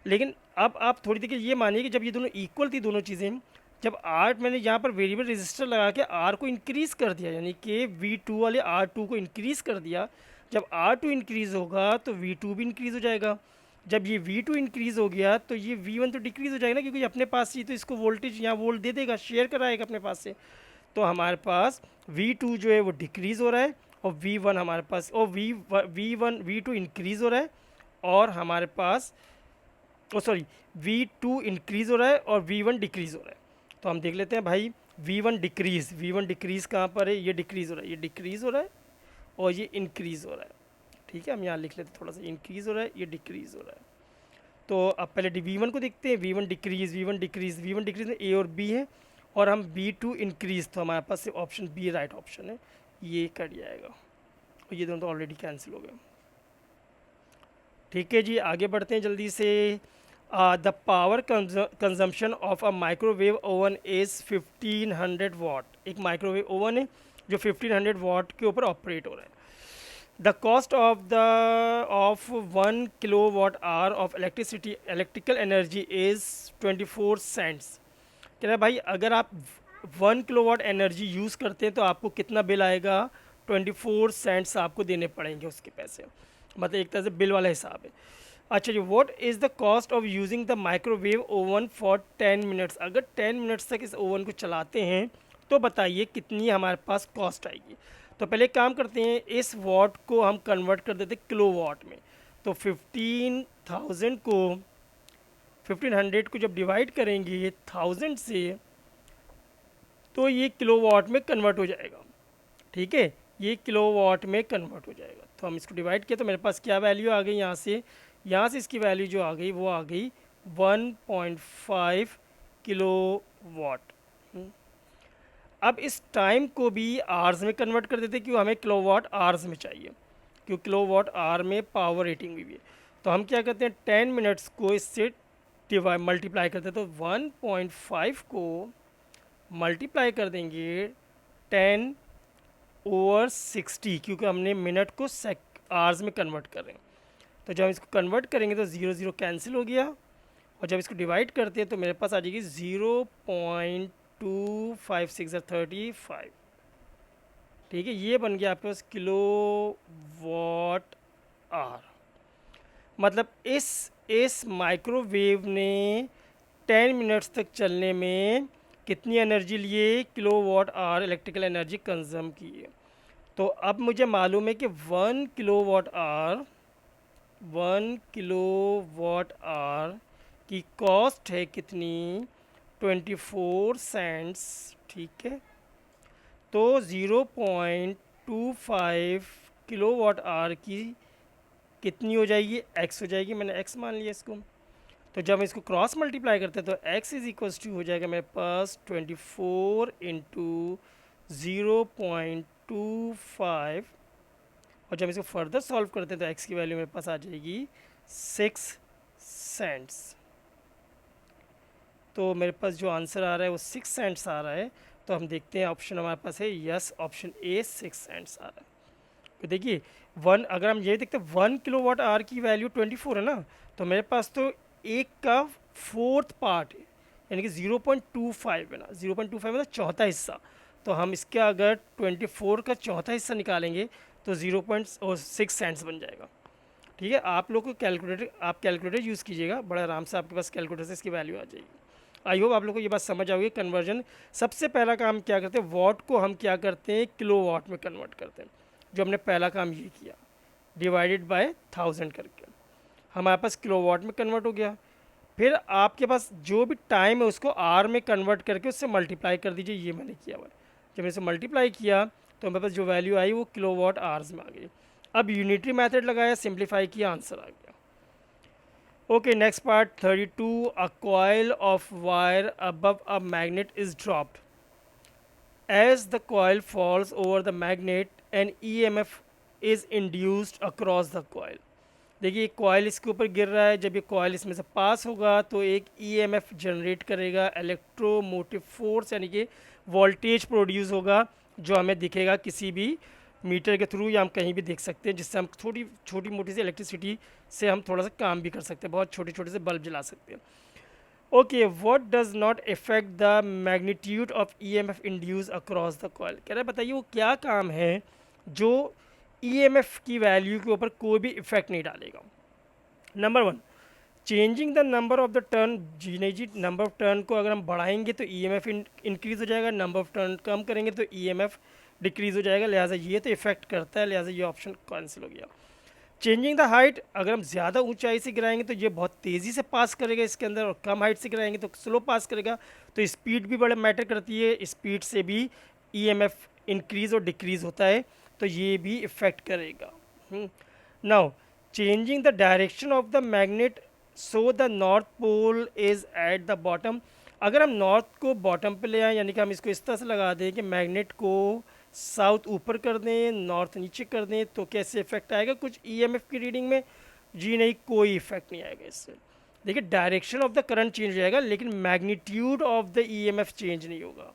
लेकिन अब आप थोड़ी देर के ये मानिए कि जब ये दोनों इक्वल थी दोनों चीज़ें, जब R मैंने यहाँ पर वेरिएबल रजिस्टर लगा के R को इंक्रीज़ कर दिया, यानी कि V2 वाले R2 को इंक्रीज़ कर दिया, जब R2 इंक्रीज़ होगा तो V2 भी इंक्रीज़ हो जाएगा। जब ये V2 इंक्रीज़ हो गया तो ये V1 तो डिक्रीज़ हो जाएगा ना, क्योंकि अपने पास ही तो इसको वोल्टेज यहाँ वोल्ट दे देगा, शेयर कराएगा अपने पास से। तो हमारे पास V2 जो है वो डिक्रीज़ हो रहा है और V1 हमारे पास, और V2 इंक्रीज़ हो रहा है और हमारे पास, ओ सॉरी, V2 इंक्रीज़ हो रहा है और V1 डिक्रीज़ हो रहा है। तो हम देख लेते हैं भाई, V1 डिक्रीज़ कहाँ पर है, ये डिक्रीज़ हो रहा है, ये डिक्रीज़ हो रहा है और ये इंक्रीज़ हो रहा है। ठीक है, हम यहाँ लिख लेते हैं थोड़ा सा, इंक्रीज़ हो रहा है, ये डिक्रीज़ हो रहा है। तो अब पहले V1 को देखते हैं, V1 डिक्रीज़ में A और B है और हम V2 इंक्रीज़, तो हमारे पास ऑप्शन बी राइट ऑप्शन है, ये कट जाएगा और ये दोनों तो ऑलरेडी कैंसिल हो गए। ठीक है जी, आगे बढ़ते हैं जल्दी से। The power consumption of a microwave oven is 1500 वाट। एक माइक्रोवेव ओवन है जो 1500 वाट के ऊपर ऑपरेट हो रहा है। The cost of 1 kilowatt hour of electrical energy is 24 cents. कह रहा है भाई अगर आप 1 किलो वाट एनर्जी यूज़ करते हैं तो आपको कितना बिल आएगा, 24 सेंट्स आपको देने पड़ेंगे उसके पैसे। मतलब एक तरह से बिल वाला हिसाब है। अच्छा जी, what is the cost of using the microwave oven for 10 minutes. अगर 10 मिनट्स तक इस ओवन को चलाते हैं तो बताइए कितनी हमारे पास कॉस्ट आएगी। तो पहले काम करते हैं, इस वाट को हम कन्वर्ट कर देते हैं किलो वाट में। तो 1500 को जब डिवाइड करेंगे 1000 से तो ये किलो वाट में कन्वर्ट हो जाएगा। ठीक है, ये किलो वाट में कन्वर्ट हो जाएगा। तो हम इसको डिवाइड किया तो मेरे पास क्या वैल्यू आ गई, यहाँ से इसकी वैल्यू जो आ गई वो आ गई 1.5 किलो वाट। अब इस टाइम को भी आवर्स में कन्वर्ट कर देते क्यों, हमें किलो वाट आवर्स में चाहिए, क्योंकि किलो वाट आवर में पावर रेटिंग हुई है। तो हम क्या करते हैं, 10 मिनट्स को इससे मल्टीप्लाई करते हैं। तो 1.5 को मल्टीप्लाई कर देंगे 10/60, क्योंकि हमने मिनट को आवर्स में कन्वर्ट कर रहे हैं। तो जब हम इसको कन्वर्ट करेंगे तो 0 0 कैंसिल हो गया और जब इसको डिवाइड करते हैं तो मेरे पास आ जाएगी 0.25635। ठीक है, ये बन गया आपके पास किलो वाट आवर। मतलब इस माइक्रोवेव ने 10 मिनट्स तक चलने में कितनी एनर्जी लिए, kilowatt hour electrical energy consume की है। तो अब मुझे मालूम है कि 1 किलो वाट आवर की कॉस्ट है कितनी, 24 सेंट्स। ठीक है, तो 0.25635 0.25 किलो वाट आवर की कितनी हो जाएगी, x हो जाएगी, मैंने x मान लिया इसको। तो जब हम इसको क्रॉस मल्टीप्लाई करते हैं तो x इज इक्वल्स टू हो जाएगा मेरे पास 24 इंटू 0.25, और जब इसको फर्दर सॉल्व करते हैं तो x की वैल्यू मेरे पास आ जाएगी 6 सेंट्स। तो मेरे पास जो आंसर आ रहा है वो 6 सेंट्स आ रहा है। तो हम देखते हैं ऑप्शन हमारे पास है यस, ऑप्शन ए 6 सेंट्स आ रहा है। तो देखिए अगर हम ये देखते हैं 1 किलो वाट आवर की वैल्यू 24 है ना, तो मेरे पास तो एक का फोर्थ पार्ट है, यानी कि 0.25 है ना, 0.25 मतलब चौथा हिस्सा। तो हम इसका अगर 24 का चौथा हिस्सा निकालेंगे तो 0.6 सेंट्स बन जाएगा। ठीक है, आप लोग को कैलकुलेटर यूज़ कीजिएगा, बड़ा आराम से आपके पास कैलकुलेटर से इसकी वैल्यू आ जाएगी। आई होप आप लोग को ये बात समझ आओगी। कन्वर्जन सबसे पहला काम क्या करते हैं, वॉट को हम क्या करते हैं किलो वाट में कन्वर्ट करते हैं। जो हमने पहला काम ये किया, डिवाइडेड बाय 1000 करके हमारे पास किलो वाट में कन्वर्ट हो गया। फिर आपके पास जो भी टाइम है उसको आर में कन्वर्ट करके उससे मल्टीप्लाई कर दीजिए, ये मैंने किया हुआ है। जब मैंने इसे मल्टीप्लाई किया तो मेरे पास जो वैल्यू आई वो किलो वाट आवर्स में आ गई। अब यूनिटरी मेथड लगाया, सिंप्लीफाई किया, आंसर आ गया। Okay, next part 32, a coil of wire above a magnet is dropped. As the coil falls over the magnet an EMF is induced across the coil. देखिए कॉइल इसके ऊपर गिर रहा है, जब ये कॉइल इसमें से पास होगा तो एक EMF जनरेट करेगा, इलेक्ट्रोमोटिव फोर्स यानी कि वोल्टेज प्रोड्यूस होगा, जो हमें दिखेगा किसी भी मीटर के थ्रू, या हम कहीं भी देख सकते हैं, जिससे हम छोटी मोटी सी इलेक्ट्रिसिटी से हम थोड़ा सा काम भी कर सकते हैं, बहुत छोटे छोटे से बल्ब जला सकते हैं। Okay, what does not effect the magnitude of EMF induce across the coil. कह रहा है बताइए वो क्या काम है जो EMF की वैल्यू के ऊपर कोई भी इफेक्ट नहीं डालेगा। Number 1, changing the number of the turn. जी नहीं जी, नंबर ऑफ टर्न को अगर हम बढ़ाएंगे तो EMF इंक्रीज हो जाएगा, नंबर ऑफ टर्न कम करेंगे तो EMF डिक्रीज हो जाएगा, लिहाजा ये तो इफेक्ट करता है, लिहाजा ये ऑप्शन कैंसिल हो गया। चेंजिंग द हाइट, अगर हम ज़्यादा ऊंचाई से गिराएंगे तो ये बहुत तेज़ी से पास करेगा इसके अंदर, और कम हाइट से गिराएंगे तो स्लो पास करेगा। तो स्पीड भी बड़ा मैटर करती है, स्पीड से भी EMF इंक्रीज और डिक्रीज होता है, तो ये भी इफेक्ट करेगा। Now changing the direction of the magnet so the north pole is at the bottom. अगर हम नॉर्थ को बॉटम पे ले आए, यानी कि हम इसको इस तरह से लगा दें कि मैग्नेट को साउथ ऊपर कर दें, नॉर्थ नीचे कर दें, तो कैसे इफेक्ट आएगा कुछ EMF की रीडिंग में? जी नहीं, कोई इफेक्ट नहीं आएगा इससे। देखिए direction of the current change हो जाएगा, लेकिन magnitude of the EMF change नहीं होगा।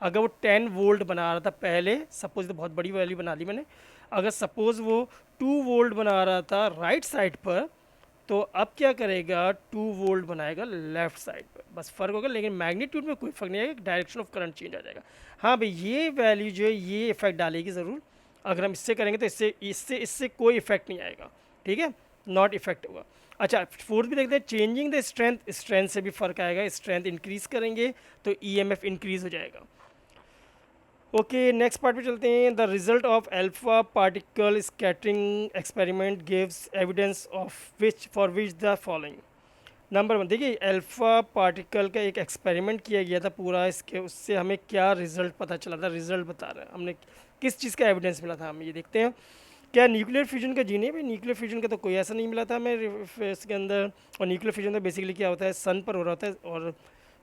अगर वो 10 वोल्ट बना रहा था पहले, सपोज तो बहुत बड़ी वैल्यू बना ली मैंने, अगर सपोज वो 2 वोल्ट बना रहा था राइट साइड पर, तो अब क्या करेगा 2 वोल्ट बनाएगा लेफ्ट साइड पर, बस फर्क होगा, लेकिन मैग्नीट्यूड में कोई फर्क नहीं आएगा, डायरेक्शन ऑफ करंट चेंज आ जाएगा। हाँ भाई, ये वैल्यू जो है ये इफेक्ट डालेगी ज़रूर। अगर हम इससे करेंगे तो इससे इससे इससे कोई इफेक्ट नहीं आएगा, ठीक है, नॉट इफेक्ट होगा। अच्छा, फोर्थ भी देखते हैं, चेंजिंग द स्ट्रेंथ। स्ट्रेंथ से भी फर्क आएगा, स्ट्रेंथ इंक्रीज करेंगे तो EMF इंक्रीज हो जाएगा। ओके, नेक्स्ट पार्ट पे चलते हैं। The result of alpha particle scattering experiment gives evidence of for which the following. Number 1, देखिए अल्फा पार्टिकल का एक एक्सपेरिमेंट किया गया था पूरा, इसके उससे हमें क्या रिजल्ट पता चला था, रिजल्ट बता रहा है हमने किस चीज़ का एविडेंस मिला था, हम ये देखते हैं। क्या न्यूक्लियर फ्यूजन का? जी नहीं भाई, न्यूक्लियर फ्यूजन का तो कोई ऐसा नहीं मिला था हमें इसके अंदर। और न्यूक्लियर फ्यूजन तो बेसिकली क्या होता है, सन पर हो रहा होता है, और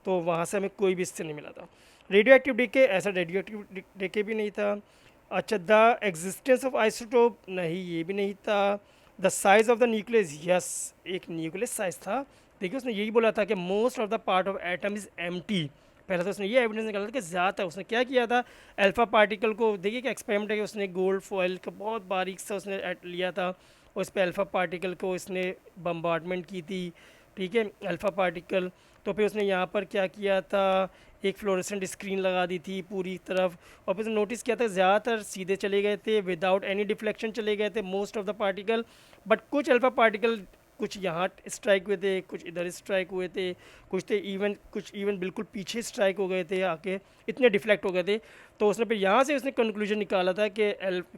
तो वहाँ से हमें कोई भी इससे नहीं मिला था। रेडियो एक्टिव डीके, ऐसा रेडियो एक्टिव डीके भी नहीं था। अच्छा, द एग्जिस्टेंस ऑफ आइसोटोप, नहीं ये भी नहीं था। The size of the nucleus, yes एक न्यूक्लियस साइज था। देखिए उसने यही बोला था कि most of the part of atom is empty. पहले तो उसने ये एविडेंस निकाला था कि ज़्यादा। उसने क्या किया था, अल्फा पार्टिकल को, देखिए कि एक्सपेरिमेंट है कि उसने गोल्ड फॉइल का बहुत बारीक सा उसने लिया था, और उस पर अल्फा पार्टिकल को इसने बम्बार्डमेंट की थी, ठीक है, अल्फा पार्टिकल। तो फिर उसने यहाँ पर क्या किया था, एक फ्लोरेसेंट स्क्रीन लगा दी थी पूरी तरफ, और फिर उसने नोटिस किया था ज़्यादातर सीधे चले गए थे, विदाउट एनी डिफ्लेक्शन चले गए थे most of the particle. But कुछ अल्फा पार्टिकल कुछ यहाँ स्ट्राइक हुए थे, कुछ इधर स्ट्राइक हुए थे, कुछ इवन बिल्कुल पीछे स्ट्राइक हो गए थे आके, इतने डिफ्लेक्ट हो गए थे। तो उसने फिर यहाँ से उसने कंक्लूजन निकाला था कि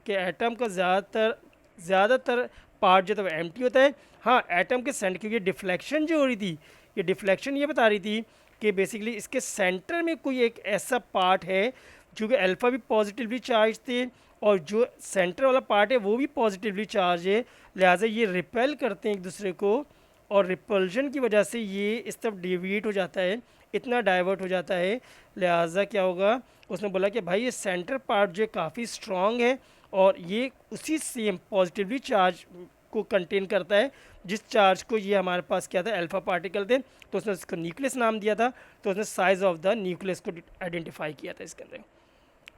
एटम का ज़्यादातर पार्ट जो था एम्प्टी होता है। हाँ, एटम के सेंटर, क्योंकि डिफ्लेक्शन जो हो रही थी, ये डिफ्लेक्शन ये बता रही थी कि बेसिकली इसके सेंटर में कोई एक ऐसा पार्ट है, जो कि अल्फ़ा भी पॉजिटिवली चार्ज थे और जो सेंटर वाला पार्ट है वो भी पॉजिटिवली चार्ज है, लिहाजा ये रिपेल करते हैं एक दूसरे को, और रिपल्जन की वजह से ये इस तरफ डेविएट हो जाता है, इतना डाइवर्ट हो जाता है। लिहाजा क्या होगा, उसने बोला कि भाई ये सेंटर पार्ट जो है काफ़ी स्ट्रॉन्ग है और ये उसी सेम पॉजिटिवली चार्ज को कंटेन करता है जिस चार्ज को ये हमारे पास क्या था, अल्फा पार्टिकल थे, तो उसने उसको न्यूक्लियस नाम दिया था, तो उसने साइज ऑफ द न्यूक्लियस को आइडेंटिफाई किया था इसके अंदर।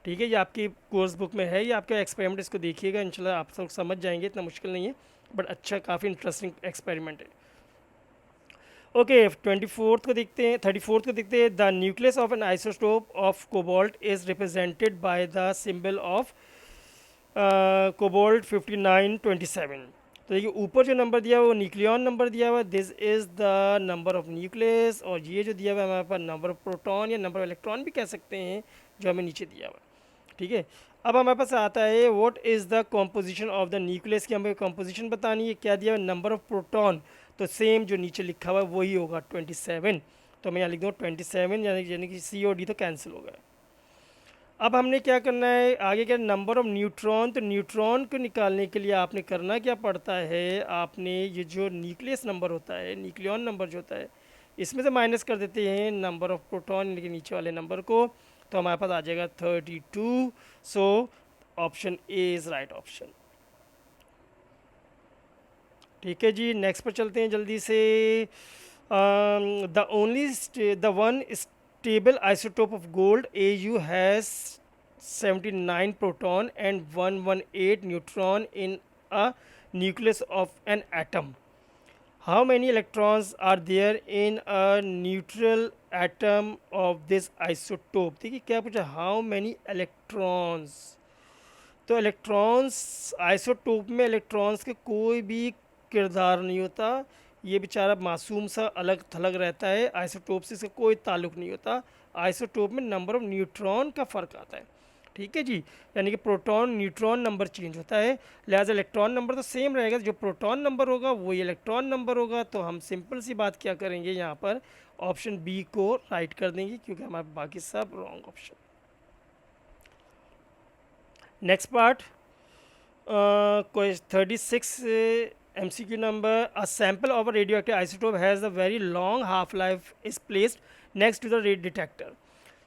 ठीक है, ये आपकी कोर्स बुक में है, ये आपका एक्सपेरिमेंट, इसको देखिएगा इंशाल्लाह आप सब समझ जाएंगे, इतना मुश्किल नहीं है, बट अच्छा काफ़ी इंटरेस्टिंग एक्सपेरिमेंट है। ओके, 24th को देखते हैं, 34th को देखते हैं। The nucleus of N isotope of cobalt is represented by the symbol of cobalt 5927। तो देखिए ऊपर जो नंबर दिया हुआ वो न्यूक्लियन नंबर दिया हुआ है, this is the number of nucleus, और ये जो दिया हुआ है हमारे पास नंबर ऑफ प्रोटॉन या नंबर ऑफ इलेक्ट्रॉन भी कह सकते हैं, जो हमें नीचे दिया हुआ है। ठीक है, अब हमारे पास आता है what is the composition of the nucleus की हमें कॉम्पोजिशन बतानी है। क्या दिया हुआ है, नंबर ऑफ प्रोटॉन, तो सेम जो नीचे लिखा हुआ है वही होगा 27, तो मैं यहाँ लिख दूँ 27, यानी कि सी और डी तो कैंसिल हो गया। अब हमने क्या करना है आगे, क्या नंबर ऑफ न्यूट्रॉन, तो न्यूट्रॉन को निकालने के लिए आपने करना क्या पड़ता है, आपने ये जो न्यूक्लियस नंबर होता है, न्यूक्लियन नंबर जो होता है, इसमें से माइनस कर देते हैं नंबर ऑफ प्रोटॉन यानी कि नीचे वाले नंबर को, तो हमारे पास आ जाएगा 32। So option A is right option. ठीक है जी, नेक्स्ट पर चलते हैं जल्दी से। The only the one stable isotope of gold Au has 79 proton and 118 neutron in a nucleus of an atom. How many electrons are there in a neutral atom of this isotope? देखिए क्या पूछा, how many electrons, तो इलेक्ट्रॉन्स, आइसोटोप में इलेक्ट्रॉन्स के कोई भी किरदार नहीं होता, ये बेचारा मासूम सा अलग थलग रहता है, आइसोटोप से इसका कोई ताल्लुक़ नहीं होता। आइसोटोप में नंबर ऑफ न्यूट्रॉन का फ़र्क आता है। ठीक है जी, यानी कि प्रोटॉन न्यूट्रॉन नंबर चेंज होता है, लिहाजा इलेक्ट्रॉन नंबर तो सेम रहेगा, जो प्रोटॉन नंबर होगा वही इलेक्ट्रॉन नंबर होगा। तो हम सिंपल सी बात क्या करेंगे, यहाँ पर ऑप्शन बी को राइट कर देंगे, क्योंकि हमारे बाकी सब रॉन्ग ऑप्शन। नेक्स्ट पार्ट, कोई 36 MCQ number. A sample of a radioactive isotope has a very long half-life is placed next to the rate detector.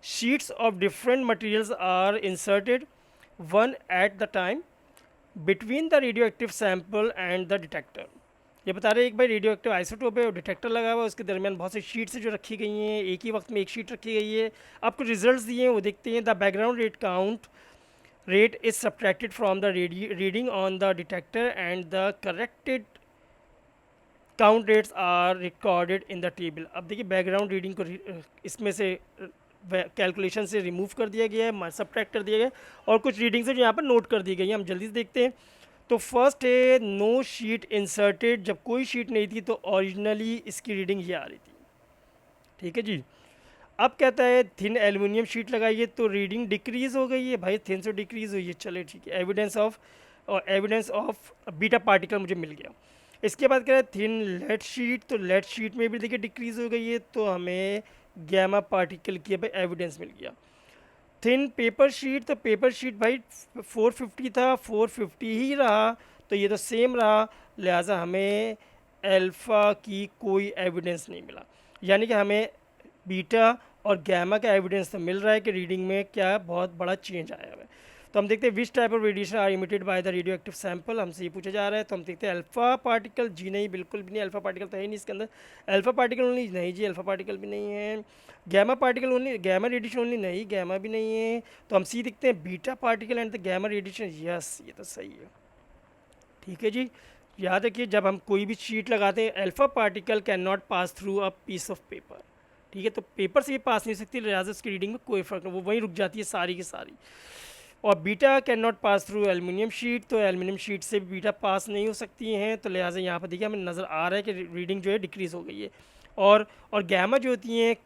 Sheets of different materials are inserted one at the time between the radioactive sample and the detector. ये बता रहे हैं एक भाई रेडियो एक्टिव आइसोटोप है और डिटेक्टर लगा हुआ है, उसके दरमियान बहुत सी शीट्स जो रखी गई हैं, एक ही वक्त में एक शीट रखी गई है। आपको रिजल्ट्स दिए हैं वो देखते हैं। The background rate count rate is subtracted from the reading on the detector and the corrected count rates are recorded in the table. अब देखिए बैकग्राउंड रीडिंग को इसमें से कैलकुलेशन से रिमूव कर दिया गया है, सब्ट्रैक्ट कर दिया गया है, और कुछ रीडिंग्स जो यहाँ पर नोट कर दी गई हैं, हम जल्दी से देखते हैं। तो फर्स्ट है नो शीट इंसर्टेड, जब कोई शीट नहीं थी तो ओरिजिनली इसकी रीडिंग ये आ रही थी। ठीक है जी, अब कहता है थिन एल्युमिनियम शीट लगाइए तो रीडिंग डिक्रीज़ हो गई है, भाई थिन से डिक्रीज़ हुई है, चले ठीक है। एविडेंस ऑफ बीटा पार्टिकल मुझे मिल गया। इसके बाद कह रहा है थिन लेड शीट, तो लेड शीट में भी देखिए डिक्रीज़ हो गई है, तो हमें गैमा पार्टिकल की भाई एविडेंस मिल गया। थिन पेपर शीट, तो पेपर शीट भाई 450 था, 450 ही रहा, तो ये तो सेम रहा, लिहाजा हमें अल्फ़ा की कोई एविडेंस नहीं मिला, यानी कि हमें बीटा और गैमा का एविडेंस तो मिल रहा है कि रीडिंग में क्या बहुत बड़ा चेंज आया है। तो हम देखते हैं which type of radiation are emitted by the radioactive sample, हमसे ये पूछा जा रहा है। तो हम देखते हैं अल्फ़ा पार्टिकल, जी नहीं बिल्कुल भी नहीं, अल्फ़ा पार्टिकल तो है नहीं इसके अंदर। अल्फ़ा पार्टिकल ओनली, नहीं जी अल्फ़ा पार्टिकल भी नहीं है। Gamma particle only, gamma radiation only, नहीं गैमा भी नहीं है। तो हम सी देखते हैं beta particle and the gamma radiation, yes ये तो सही है। ठीक है जी, याद रखिए जब हम कोई भी शीट लगाते हैं, alpha particle cannot pass through a piece of paper. ठीक है, तो पेपर से ये पास नहीं हो सकती, लिहाजा उसकी रीडिंग में कोई फ़र्क नहीं, वो वहीं रुक जाती है सारी की सारी। और beta can not pass through aluminium sheet, तो एल्युमिनियम शीट से भी बीटा पास नहीं हो सकती हैं, तो लिहाजा यहाँ पर देखिए हमें नज़र आ रहा है कि रीडिंग जो है डिक्रीज़ हो गई है। और गैमा जो होती हैं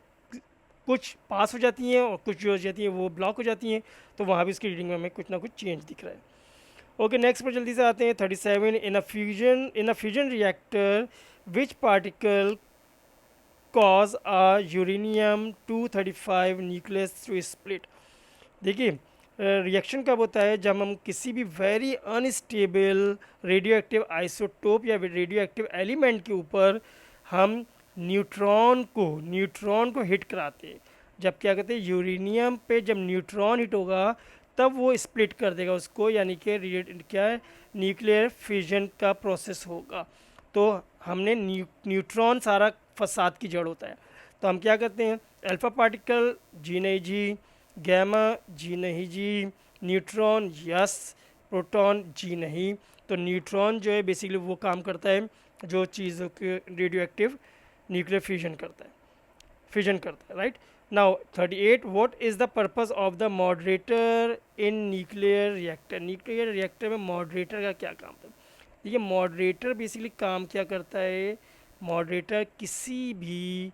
कुछ पास हो जाती हैं और कुछ जो हो जाती हैं वो ब्लॉक हो जाती हैं, तो वहाँ भी उसकी रीडिंग में हमें कुछ ना कुछ चेंज दिख रहा है। ओके, नेक्स्ट पर जल्दी से आते हैं। 37 in a fusion reactor which particle cause a uranium 235 nucleus to split। देखिए रिएक्शन कब होता है? जब हम किसी भी very unstable radioactive isotope या रेडियो एक्टिव एलिमेंट के ऊपर हम न्यूट्रॉन को हिट कराते हैं। जब क्या कहते हैं, यूरेनियम पे जब न्यूट्रॉन हिट होगा तब वो स्प्लिट कर देगा उसको, यानी कि क्या है, न्यूक्लियर फिजन का प्रोसेस होगा। तो हमने न्यूट्रॉन सारा फसाद की जड़ होता है। तो हम क्या करते हैं, अल्फ़ा पार्टिकल जी नहीं जी, गैमा जी नहीं जी, न्यूट्रॉन यस, प्रोटॉन जी नहीं। तो न्यूट्रॉन जो है बेसिकली वो काम करता है जो चीज़ों के रेडियो एक्टिव न्यूक्लियर फिजन करता है, right. Now 38, what is the purpose of the moderator in nuclear reactor? Nuclear reactor में मॉडरेटर का क्या काम है? देखिए, मॉडरेटर बेसिकली काम क्या करता है, मॉडरेटर किसी भी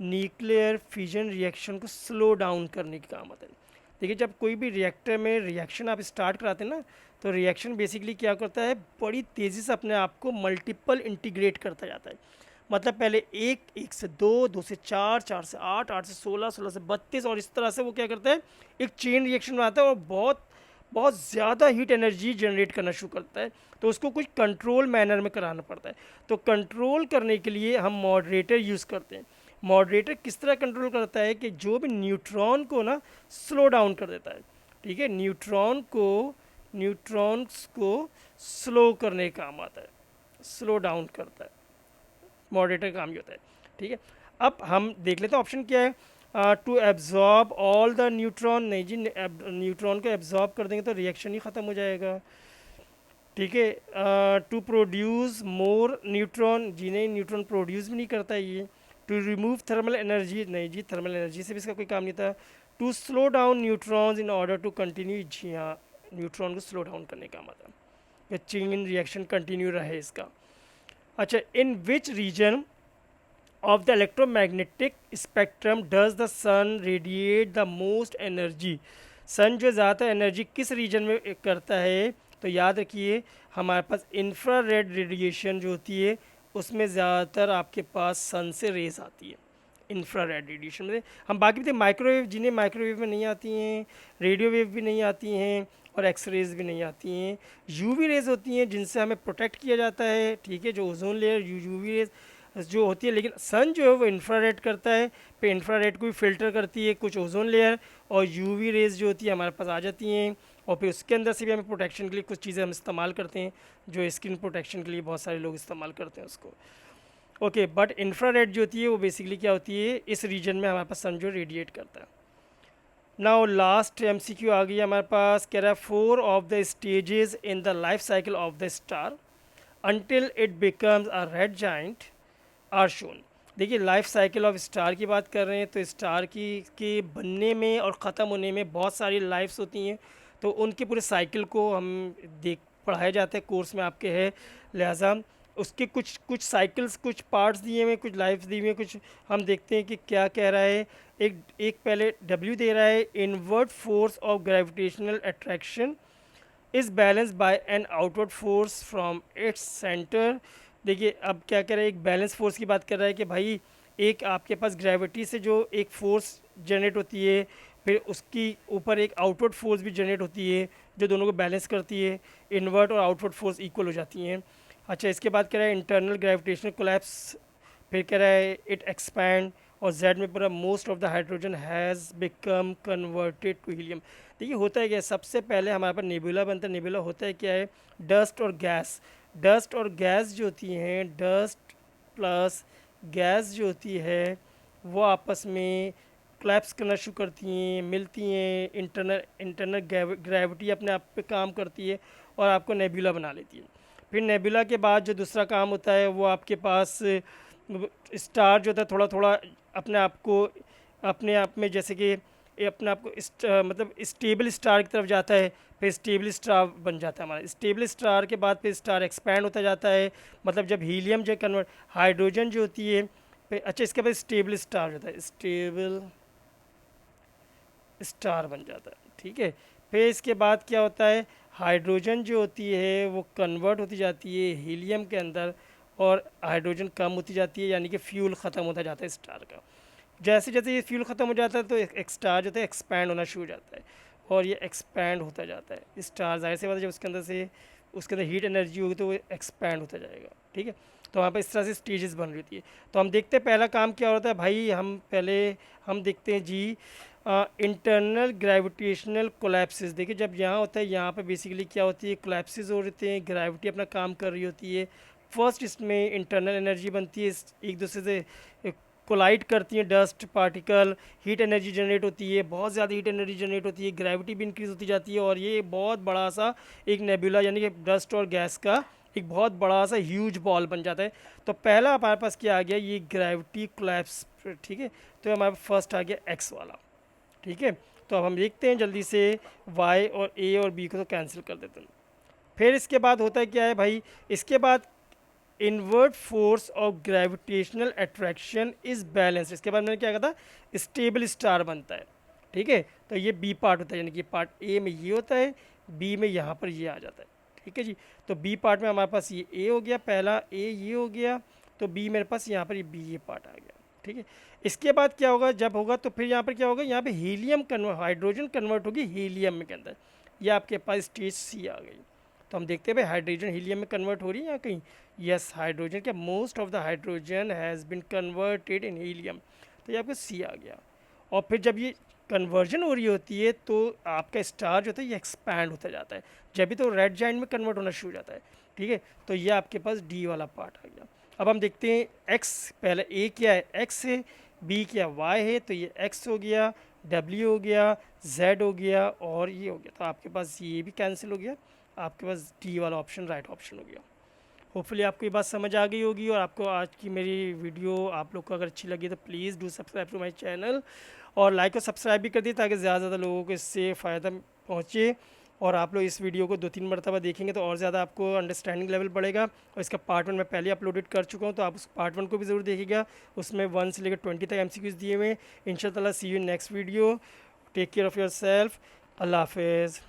न्यूक्लियर फिजन रिएक्शन को स्लो डाउन करने का काम आता है। देखिए, जब कोई भी रिएक्टर में रिएक्शन आप स्टार्ट कराते हैं ना, तो रिएक्शन बेसिकली क्या करता है, बड़ी तेज़ी से अपने आप को मल्टीपल इंटीग्रेट करता जाता है। मतलब पहले एक से दो, दो से चार, चार से आठ, आठ से 16, 16 से 32, और इस तरह से वो क्या करता है, एक चेन रिएक्शन बनाता है और बहुत बहुत ज़्यादा हीट एनर्जी जनरेट करना शुरू करता है। तो उसको कुछ कंट्रोल मैनर में कराना पड़ता है। तो कंट्रोल करने के लिए हम मॉडरेटर यूज़ करते हैं। मॉडरेटर किस तरह कंट्रोल करता है कि जो भी न्यूट्रॉन को ना स्लो डाउन कर देता है, ठीक है, न्यूट्रॉन्स को स्लो करने का काम आता है, स्लो डाउन करता है, मॉडरेटर का काम ये होता है, ठीक है। अब हम देख लेते हैं ऑप्शन क्या है। To absorb all the neutron, नहीं जी, न्यूट्रॉन को एब्जॉर्ब कर देंगे तो रिएक्शन ही ख़त्म हो जाएगा, ठीक है। टू प्रोड्यूस मोर न्यूट्रॉन, जी नहीं, न्यूट्रॉन प्रोड्यूस भी नहीं करता ये। टू रिमूव थर्मल एनर्जी, नहीं जी, थर्मल एनर्जी से भी इसका कोई काम नहीं था। To slow down neutrons in order to continue, जी हाँ, न्यूट्रॉन को स्लो डाउन करने का मतलब या चेन रिएक्शन कंटिन्यू रहे इसका। अच्छा, in which region of the electromagnetic spectrum does the sun radiate the most energy? सन जो ज़्यादा एनर्जी किस रीजन में करता है? तो याद रखिए, हमारे पास इंफ्रारेड रेडिएशन जो होती है उसमें ज़्यादातर आपके पास सन से रेज आती है, इंफ्रारेड रेडिएशन में। हम बाकी भी माइक्रोवेव, जिन्हें माइक्रोवेव में नहीं आती हैं, रेडियो वेव भी नहीं आती हैं, और एक्स रेज भी नहीं आती हैं। यूवी रेज होती हैं जिनसे हमें प्रोटेक्ट किया जाता है, ठीक है, जो ओजोन लेयर यूवी रेज जो होती है। लेकिन सन जो है वो इंफ्रारेड करता है, पे इंफ्रारेड को भी फिल्टर करती है, कुछ ओजोन लेयर, और यूवी रेज जो होती है हमारे पास आ जाती हैं, और फिर उसके अंदर से भी हमें प्रोटेक्शन के लिए कुछ चीज़ें हम इस्तेमाल करते हैं, जो स्किन प्रोटेक्शन के लिए बहुत सारे लोग इस्तेमाल करते हैं उसको। ओके, बट इंफ्रारेड जो होती है वो बेसिकली क्या होती है, इस रीजन में हमारे पास सन जो रेडिएट करता है। नाउ लास्ट MCQ आ गई हमारे पास, कह रहा है 4 of the stages in the life cycle of the star until it becomes a red giant are shown. देखिए, लाइफ साइकिल ऑफ स्टार की बात कर रहे हैं, तो स्टार की के बनने में और ख़त्म होने में बहुत सारी लाइफ्स होती हैं। तो उनके पूरे साइकिल को हम देख पढ़ाए जाते हैं, कोर्स में आपके है, लिहाजा उसके कुछ कुछ साइकिल्स, कुछ पार्ट्स दिए हुए, कुछ लाइफ्स दी हुई हैं, कुछ हम देखते हैं कि क्या कह रहा है। एक पहले W दे रहा है, inward force of gravitational attraction is balance by an outward force from its centre. देखिए, अब क्या कह रहा है, एक बैलेंस फोर्स की बात कर रहा है कि भाई एक आपके पास ग्रेविटी से जो एक फोर्स जनरेट होती है, फिर उसकी ऊपर एक आउटवर्ड फोर्स भी जनरेट होती है जो दोनों को बैलेंस करती है, इनवर्ट और आउटवर्ड फोर्स इक्वल हो जाती हैं। अच्छा, इसके बाद कह रहा है इंटरनल ग्रेविटेशनल कोलैप्स, फिर कह रहा है इट एक्सपैंड, और जेड में पूरा most of the hydrogen has become converted to helium. देखिए, होता है क्या, सबसे पहले हमारे पास नेबुला बनता है। नेबुला होता है क्या है, डस्ट और गैस, डस्ट और गैस जो होती हैं, डस्ट प्लस गैस जो होती है वो आपस में क्लैप्स करना शुरू करती हैं, मिलती हैं, इंटरनल ग्रेविटी अपने आप पे काम करती है और आपको नेबुला बना लेती है। फिर नेबुला के बाद जो दूसरा काम होता है वो आपके पास स्टार जो होता है थोड़ा थोड़ा अपने आप को, अपने आप में जैसे कि ये अपने आप को मतलब स्टेबल स्टार की तरफ जाता है, फिर स्टेबल स्टार बन जाता है हमारा। स्टेबल स्टार के बाद फिर स्टार एक्सपैंड होता जाता है, मतलब जब हीलियम जो कन्वर्ट, हाइड्रोजन जो होती है, फिर अच्छा इसके बाद स्टेबल स्टार होता है, स्टेबल स्टार बन जाता है, ठीक है। फिर इसके बाद क्या होता है, हाइड्रोजन जो होती है वो कन्वर्ट होती जाती है हीलियम के अंदर, और हाइड्रोजन कम होती जाती है, यानी कि फ्यूल ख़त्म होता जाता है स्टार का। जैसे जैसे ये फ्यूल ख़त्म हो जाता है तो एक स्टार जो है एक्सपैंड होना शुरू हो जाता है, और ये एक्सपैंड होता जाता है स्टार। जाहिर सी बात है जब उसके अंदर हीट एनर्जी होगी तो वो एक्सपैंड होता जाएगा, ठीक है। तो वहाँ पर इस तरह से स्टेजेस बन रही होती है। तो हम देखते हैं पहला काम क्या होता है भाई, हम देखते हैं जी इंटरनल ग्रेविटेशनल कोलैप्सिस। देखिए जब यहाँ होता है, यहाँ पे बेसिकली क्या होती है, कोलैप्सिस हो रहे हैं, ग्रेविटी अपना काम कर रही होती है। फर्स्ट इसमें इंटरनल एनर्जी बनती है, एक दूसरे से कोलाइड करती हैं dust particle, heat energy generate होती है, बहुत ज़्यादा हीट एनर्जी जनरेट होती है, ग्रेविटी भी इंक्रीज़ होती जाती है, और ये बहुत बड़ा सा एक नेबुला यानी कि डस्ट और गैस का एक बहुत बड़ा सा ह्यूज बॉल बन जाता है। तो पहला हमारे पास क्या आ गया, ये ग्रेविटी कोलैप्स, ठीक है। तो हमारे फर्स्ट आ गया एक्स वाला, ठीक है। तो अब हम देखते हैं जल्दी से, वाई और ए और बी को तो कैंसिल कर देते हैं। फिर इसके बाद होता है क्या है भाई, इसके बाद inward force of gravitational attraction is balance. इसके बाद मैंने क्या कहा था, स्टेबल स्टार बनता है, ठीक है। तो ये बी पार्ट होता है, यानी कि पार्ट ए में ये होता है, बी में यहाँ पर ये आ जाता है, ठीक है जी। तो बी पार्ट में हमारे पास ये ए हो गया, पहला ए ये हो गया, तो बी मेरे पास यहाँ पर ये बी ये पार्ट आ गया, ठीक है। इसके बाद क्या होगा, जब होगा तो फिर यहाँ पर क्या होगा, यहाँ पे हीलियम कन्वर्ट, हाइड्रोजन कन्वर्ट होगी हीलियम के अंदर, ये आपके पास स्टेज सी आ गई। तो हम देखते हैं भाई हाइड्रोजन हीलियम में कन्वर्ट हो रही है या कहीं, यस हाइड्रोजन, क्या most of the hydrogen has been converted in helium, तो ये आपका सी आ गया। और फिर जब ये कन्वर्जन हो रही होती है तो आपका स्टार जो होता है ये एक्सपैंड होता जाता है, जब भी तो रेड जाइंट में कन्वर्ट होना शुरू हो जाता है, ठीक है। तो ये आपके पास डी वाला पार्ट आ गया। अब हम देखते हैं एक्स, पहले ए क्या है, एक्स है, बी क्या वाई है, तो ये एक्स हो गया, डब्ल्यू हो गया, जेड हो गया, और ये हो गया। तो आपके पास ये भी कैंसिल हो गया, आपके पास डी वाला ऑप्शन राइट ऑप्शन हो गया। होपफुली आपको ये बात समझ आ गई होगी, और आपको आज की मेरी वीडियो आप लोग को अगर अच्छी लगी तो please do subscribe to my channel, और लाइक और सब्सक्राइब भी कर दिए ताकि ज़्यादा से ज़्यादा लोगों को इससे फ़ायदा पहुँचे। और आप लोग इस वीडियो को 2-3 मरतबा देखेंगे तो और ज़्यादा आपको अंडरस्टैंडिंग लेवल बढ़ेगा। और इसका पार्ट 1 मैं पहले अपलोडेड कर चुका हूँ, तो आप उस पार्ट 1 को भी ज़रूर देखिएगा, उसमें 1 से लेकर 20 तक MCQs दिए हुए हैं। इंशाल्लाह see you next video, take care of your self, अल्लाह हाफिज़।